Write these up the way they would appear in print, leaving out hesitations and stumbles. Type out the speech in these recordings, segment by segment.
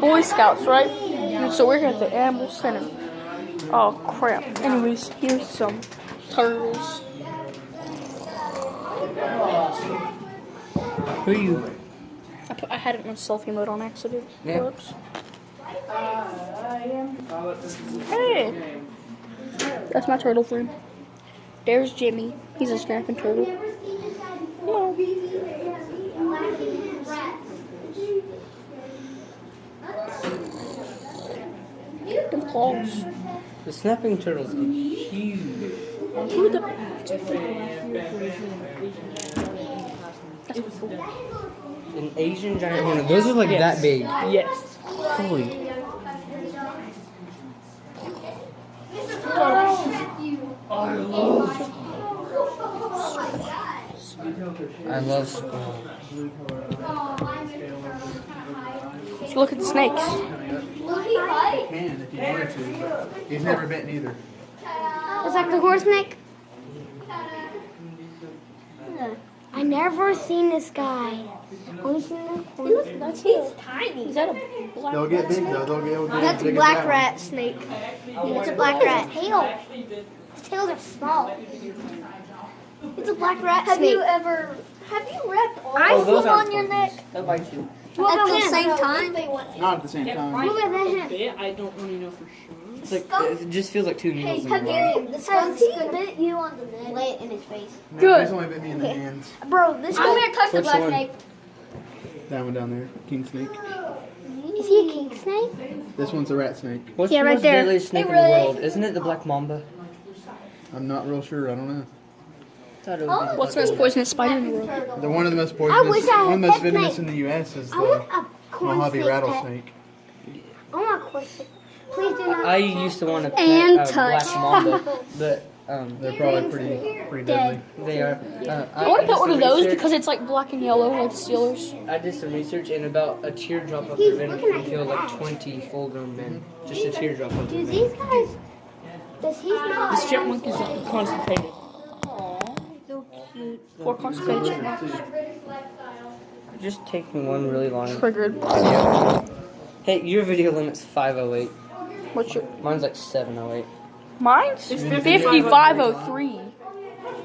Boy Scouts, right? So we're here at the Animal Center. Oh crap. Anyways, here's some turtles. Who are you? I had it in selfie mode on accident. Yeah. Whoops. Hey! That's my turtle friend. There's Jimmy. He's a snapping turtle. Hello. The claws. The snapping turtles are huge. Who the? That's cool. An Asian giant hornet. Those are like that big. Yes. Holy. I love squirrels. Let's look at the snakes. You can if you wanted to, but he's never bitten either. Is that the horse snake? I never seen this guy. Only seen the horse. He's tiny. Is that a black? They'll get big though. They'll get That's a big black as rat snake. It's a black rat. Tail. His tails are small. It's a black rat snake. Have you wrapped all I Oh, those flew aren't on your poisonous. neck They'll bite you. at the same time. Not at the same time. Look at that. I don't really know for sure. It's like it just feels like two needles in Have one. you, the skunk's bit you on the neck? Lay it in his face. No, Good. he's only bit me in the hands. Bro, this I'm guy. gonna touch the Which black one? snake. That one down there, king snake. Is he a king snake? This one's a rat snake. What's Yeah, the right most there. deadliest snake Hey, in the Ray. world? Isn't it the black mamba? I'm not real sure. I don't know. Thought it would be What's the most poisonous spider in the world? The one of the most wish poisonous, I had one of the most that venomous snake. in the U.S. is I want the a corn Mojave snake pet. rattlesnake. I want a corn snake. Please do not. I used to want to pet And a black touch. mamba, but They're probably pretty deadly. they are. I want to did put one some of those research. because it's like black and yellow, like the Steelers. I did some research, and about a teardrop of He's their venom looking can at kill your like ass. 20 full-grown men. Just a teardrop of Do their these venom. guys? Does he not? This chipmunk is constipated. So cute. Or constipated chipmunks. Just take me one really long. Triggered. Hey, your video limit's 508. What's your? Mine's like 708. Mine's 5503.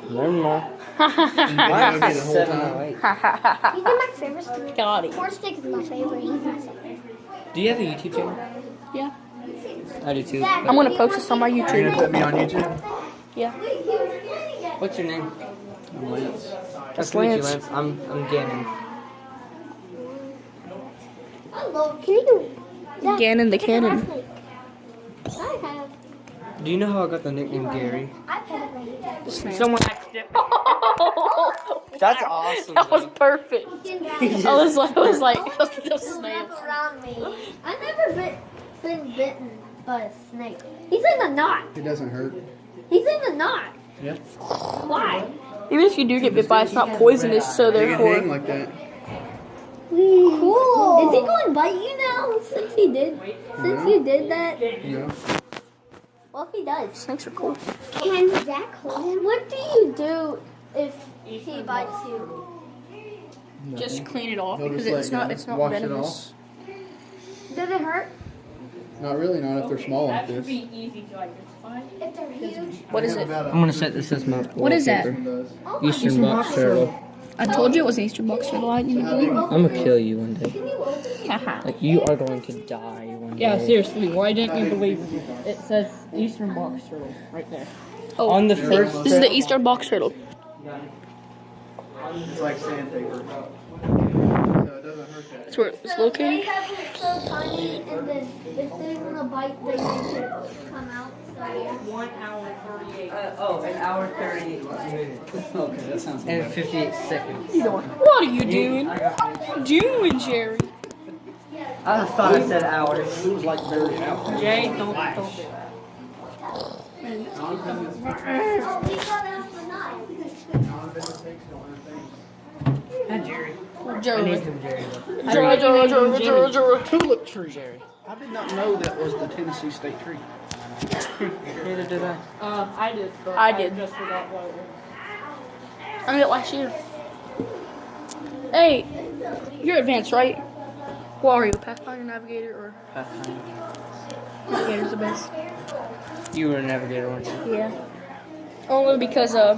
Never mind. Mine's Mine's 708. He's my favorite snake. Got it. Corn snake is my favorite. He's my favorite. Do you have a YouTube channel? Yeah. I do too. I'm gonna post this on my You're gonna YouTube. put me on YouTube? Yeah. What's your name? I'm Lance. Nice to meet you, Lance. Lance. I'm Gannon. Can you? That, Gannon the look at that Cannon. snake. I have. Do you know how I got the nickname Gary? I pet it right here. Someone accident. That's awesome. That was perfect. I was like, the snail. Around me. I've never been bitten by a snake. He's in the knot. It doesn't hurt. He's in the knot. Yeah. Why? Even if you do get bit by, it's not poisonous, so They can hang therefore. like that. Cool. Is he going to bite you now? Since he did. Since you did that. Yeah. What if he does? Snakes are cool. Can Zach hold him? What do you do if he bites you? Just clean it off They'll because just it's let not go. it's not Wash it venomous. Does it hurt? Not really. Not if they're small like this. If they're huge? What is it? I'm gonna set this as my What is that? wallpaper. Eastern box turtle. I told you it was an Eastern box turtle. I didn't believe me. I'm gonna kill you one day. Like you are going to die one day. Yeah, seriously. Why didn't you believe me? It says Eastern box turtle right there. Oh, On the first this is the Eastern box turtle. It's like sandpaper. So it doesn't hurt that. That's where it's They located. have it so tiny, and then if they want to bite, they need to come out. So an hour 38 minutes. Okay, that sounds And 58 seconds. What are you doing? Doing, Jerry? I thought I said hours. It was like buried out. Jay, don't do that. Hi, Jerry. I Jerry. named him Jerry. Jerry. Tulip tree. I did not know that was the Tennessee state tree. Neither did I. I did. I just forgot what it was. I did it last year. Hey, you're advanced, right? What are you, Pathfinder, Navigator, or Navigator's the best? You were a navigator, weren't you? Yeah. Only because, well,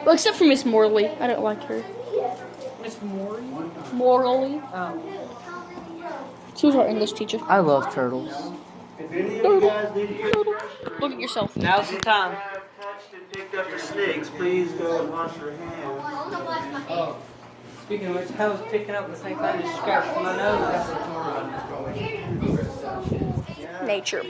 except for Miss Morley. I don't like her. Miss Maury? Morley. Oh. She was our English teacher. I love turtles. Look at yourself. Now's the time. Touched and picked up the snakes. Please go and wash your hands. Speaking of which, I was picking up the snake, I just scratched my nose. Nature.